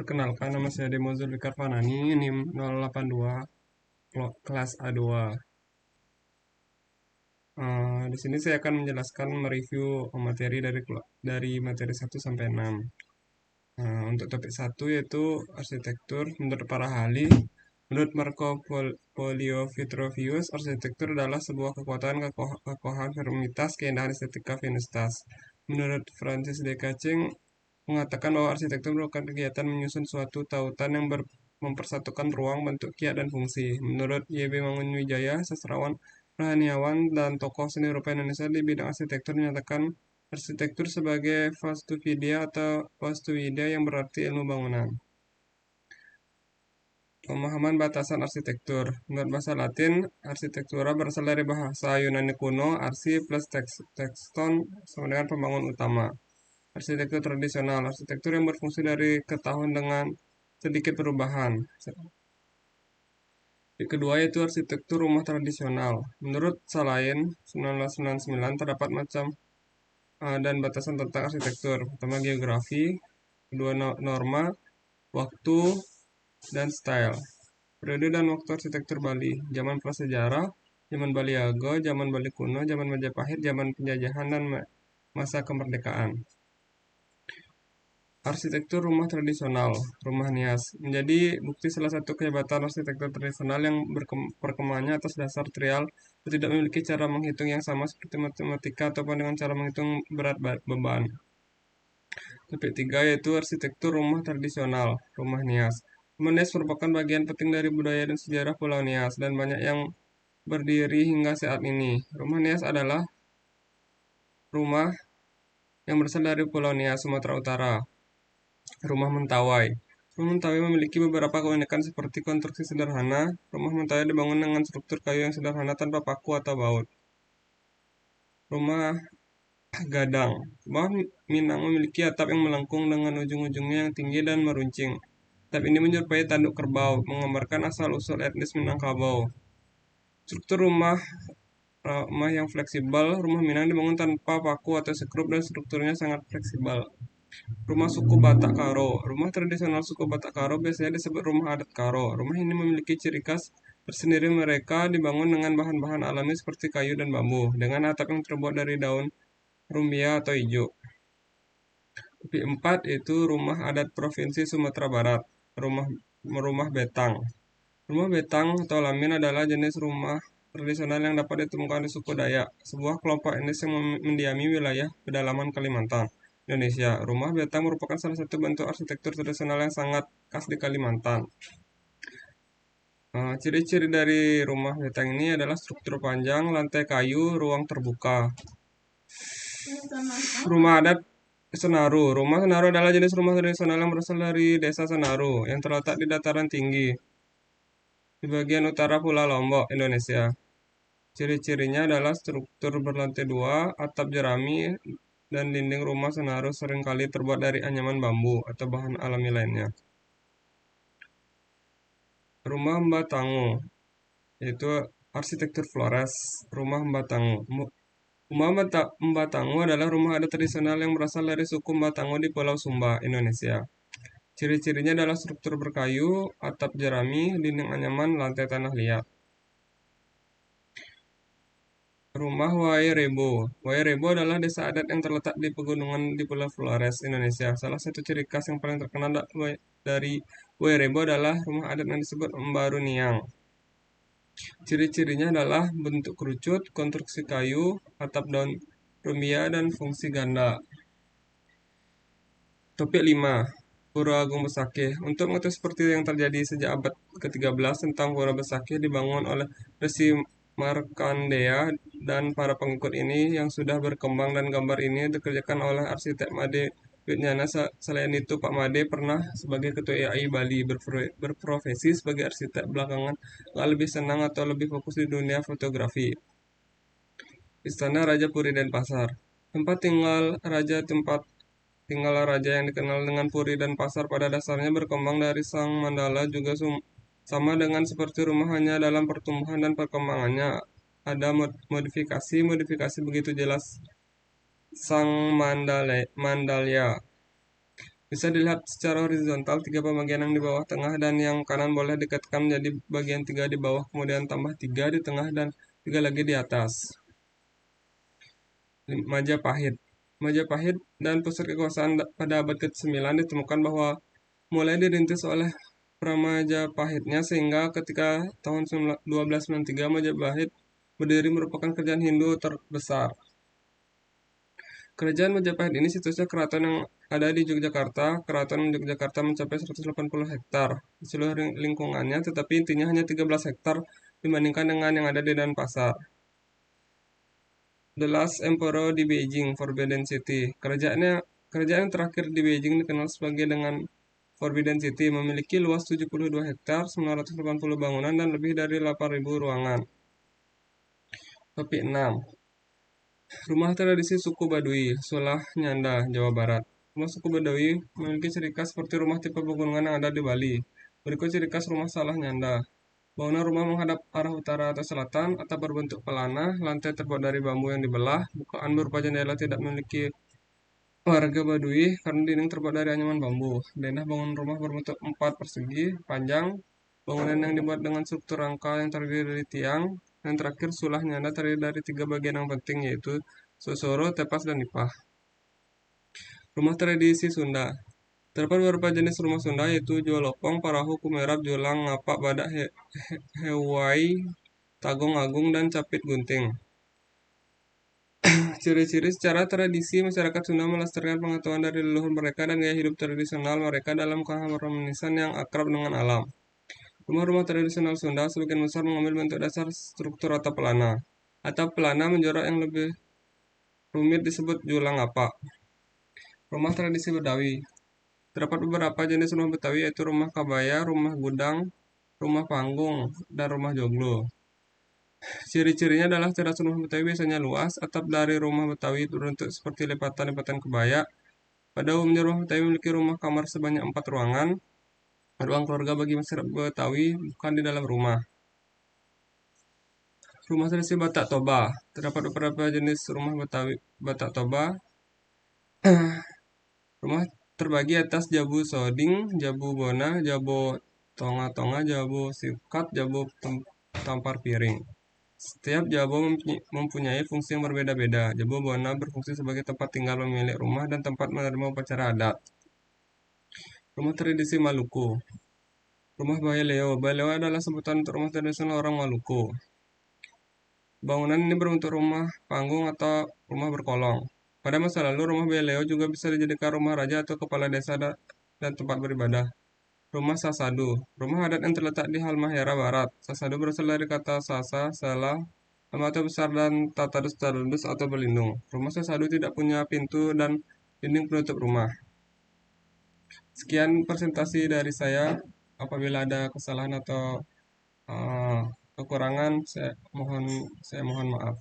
Perkenalkan, nama saya Demo Zulfikar Fanani, NIM 082, kelas A2. Di sini saya akan menjelaskan mereview materi dari materi 1 sampai 6. Untuk topik 1 yaitu arsitektur. Menurut para ahli, menurut Marco Polio Vitruvius, arsitektur adalah sebuah kekuatan, kekokohan, firmitas, keindahan estetika, Venustas. Menurut Francis D. Kaching, mengatakan bahwa arsitektur merupakan kegiatan menyusun suatu tautan yang mempersatukan ruang, bentuk, kiat, dan fungsi. Menurut Y.B. Mangunwijaya, sastrawan, rohaniawan, dan tokoh seni rupa Indonesia di bidang arsitektur menyatakan arsitektur sebagai vastuvidya atau vastuwidya yang berarti ilmu bangunan. Pemahaman batasan arsitektur. Menurut bahasa Latin, arsitektura berasal dari bahasa Yunani kuno, arsi plus tekston sama dengan pembangun utama. Arsitektur tradisional, arsitektur yang berfungsi dari ke tahun dengan sedikit perubahan. Yang kedua yaitu arsitektur rumah tradisional. Menurut Salahin 1999 terdapat macam dan batasan tentang arsitektur. Pertama geografi, kedua norma, waktu, dan style. Periode dan waktu arsitektur Bali, zaman prasejarah, zaman Bali Ago, zaman Bali kuno, zaman Majapahit, zaman penjajahan, dan masa kemerdekaan. Arsitektur rumah tradisional, rumah nias, menjadi bukti salah satu kehebatan arsitektur tradisional yang perkembangannya atas dasar trial dan tidak memiliki cara menghitung yang sama seperti matematika ataupun dengan cara menghitung berat beban. Topik 3 yaitu arsitektur rumah tradisional, rumah nias. Rumah nias merupakan bagian penting dari budaya dan sejarah Pulau Nias dan banyak yang berdiri hingga saat ini. Rumah nias adalah rumah yang berasal dari Pulau Nias, Sumatera Utara. Rumah Mentawai. Rumah Mentawai memiliki beberapa keunikan seperti konstruksi sederhana. Rumah Mentawai dibangun dengan struktur kayu yang sederhana tanpa paku atau baut. Rumah Gadang. Rumah Minang memiliki atap yang melengkung dengan ujung-ujungnya yang tinggi dan meruncing. Atap ini menyerupai tanduk kerbau, menggambarkan asal-usul etnis Minangkabau. Struktur rumah yang fleksibel. Rumah Minang dibangun tanpa paku atau sekrup dan strukturnya sangat fleksibel. Rumah suku Batak Karo. Rumah tradisional suku Batak Karo biasanya disebut rumah adat Karo. Rumah ini memiliki ciri khas tersendiri, mereka dibangun dengan bahan-bahan alami seperti kayu dan bambu, dengan atap yang terbuat dari daun rumbia atau hijau. Topik 4 yaitu rumah adat Provinsi Sumatera Barat. Rumah Betang. Rumah Betang atau Lamin adalah jenis rumah tradisional yang dapat ditemukan di suku Dayak, sebuah kelompok etnis yang mendiami wilayah pedalaman Kalimantan, Indonesia. Rumah Betang merupakan salah satu bentuk arsitektur tradisional yang sangat khas di Kalimantan. Ciri-ciri dari rumah Betang ini adalah struktur panjang, lantai kayu, ruang terbuka. Rumah adat Senaru. Rumah Senaru adalah jenis rumah tradisional yang berasal dari desa Senaru yang terletak di dataran tinggi di bagian utara Pulau Lombok, Indonesia. Ciri-cirinya adalah struktur berlantai 2, atap jerami, dan dinding rumah Senaru seringkali terbuat dari anyaman bambu atau bahan alami lainnya. Rumah Mbah Tango, yaitu arsitektur Flores. Rumah Mbah Tango. Rumah Mbah Tango adalah rumah adat tradisional yang berasal dari suku Mbah Tango di Pulau Sumba, Indonesia. Ciri-cirinya adalah struktur berkayu, atap jerami, dinding anyaman, lantai tanah liat. Rumah Wairebo. Wairebo adalah desa adat yang terletak di pegunungan di Pulau Flores, Indonesia. Salah satu ciri khas yang paling terkenal dari Wairebo adalah rumah adat yang disebut Mbaru Niang. Ciri-cirinya adalah bentuk kerucut, konstruksi kayu, atap daun rumbia, dan fungsi ganda. Topik 5. Pura Agung Besakih. Untuk mengetahui seperti yang terjadi sejak abad ke-13 tentang Pura Besakih dibangun oleh Resi Markandeya dan para pengikut ini yang sudah berkembang, dan gambar ini dikerjakan oleh arsitek Made Widnyana. Selain itu, Pak Made pernah sebagai Ketua IAI Bali, berprofesi sebagai arsitek, belakangan nggak lebih senang atau lebih fokus di dunia fotografi. Istana Raja Puri Denpasar. Tempat tinggal raja yang dikenal dengan Puri dan Pasar pada dasarnya berkembang dari Sang Mandala, juga sama dengan seperti rumah, hanya dalam pertumbuhan dan perkembangannya ada modifikasi begitu jelas. Sang Mandalya. Bisa dilihat secara horizontal, tiga pembagian yang di bawah tengah dan yang kanan boleh dikatakan menjadi bagian tiga di bawah, kemudian tambah tiga di tengah dan tiga lagi di atas. Majapahit. Majapahit dan pusat kekuasaan pada abad ke-9 ditemukan bahwa mulai dirintis oleh Pramajapahitnya sehingga ketika tahun 1293 Majapahit berdiri merupakan kerajaan Hindu terbesar. Kerajaan Majapahit ini situsnya keraton yang ada di Yogyakarta. Keraton Yogyakarta mencapai 180 hektar di seluruh lingkungannya, tetapi intinya hanya 13 hektar dibandingkan dengan yang ada di Denpasar. The Last Emperor di Beijing, Forbidden City. Kerajaan terakhir di Beijing dikenal sebagai dengan Forbidden City, memiliki luas 72 hektar, 980 bangunan, dan lebih dari 8.000 ruangan. Topik 6. Rumah tradisi suku Baduy, Sulah Nyanda, Jawa Barat. Rumah suku Baduy memiliki ciri khas seperti rumah tipe pegunungan yang ada di Bali. Berikut ciri khas rumah Salah Nyanda. Bangunan rumah menghadap arah utara atau selatan, atap berbentuk pelana, lantai terbuat dari bambu yang dibelah, bukaan berupa jendela tidak memiliki warga Baduy karena dinding terbuat dari anyaman bambu. Denah bangunan rumah berbentuk 4 persegi, panjang. Bangunan yang dibuat dengan struktur rangka yang terdiri dari tiang. Dan terakhir, sulah nyanda terdiri dari 3 bagian yang penting, yaitu sosoro, tepas, dan nipah. Rumah tradisi Sunda. Terdapat beberapa jenis rumah Sunda, yaitu Jolopong, Parahu, Kumerap, Jolang, Ngapak, Badak, Hewai, Tagong Agung, dan Capit Gunting. Ciri-ciri secara tradisi, masyarakat Sunda melestarikan pengetahuan dari leluhur mereka dan gaya hidup tradisional mereka dalam keharmonisan yang akrab dengan alam. Rumah-rumah tradisional Sunda sebagian besar mengambil bentuk dasar struktur atap pelana. Atap pelana menjorok yang lebih rumit disebut julang apa. Rumah tradisi Betawi. Terdapat beberapa jenis rumah Betawi, yaitu rumah kabaya, rumah gudang, rumah panggung, dan rumah joglo. Ciri-cirinya adalah teras rumah Betawi biasanya luas, atap dari rumah Betawi berbentuk seperti lipatan-lipatan kebaya. Pada umumnya rumah Betawi memiliki rumah kamar sebanyak 4 ruangan. Ruang keluarga bagi masyarakat Betawi bukan di dalam rumah. Rumah tradisi Batak Toba. Terdapat beberapa jenis rumah Betawi Batak Toba. Rumah terbagi atas Jabu Soding, Jabu Bona, Jabu Tonga-Tonga, Jabu Sikat, Jabu Tampar Piring. Setiap jabo mempunyai fungsi yang berbeda-beda. Jabo Bona berfungsi sebagai tempat tinggal pemilik rumah dan tempat menerima upacara adat. Rumah tradisi Maluku. Rumah Baileo. Baileo adalah sebutan untuk rumah tradisional orang Maluku. Bangunan ini berbentuk rumah panggung atau rumah berkolong. Pada masa lalu, rumah Baileo juga bisa dijadikan rumah raja atau kepala desa dan tempat beribadah. Rumah Sasadu. Rumah adat yang terletak di Halmahera Barat. Sasadu berasal dari kata sasa, salah, atau besar, dan tatadus atau berlindung. Rumah Sasadu tidak punya pintu dan dinding penutup rumah. Sekian presentasi dari saya. Apabila ada kesalahan atau kekurangan, saya mohon maaf.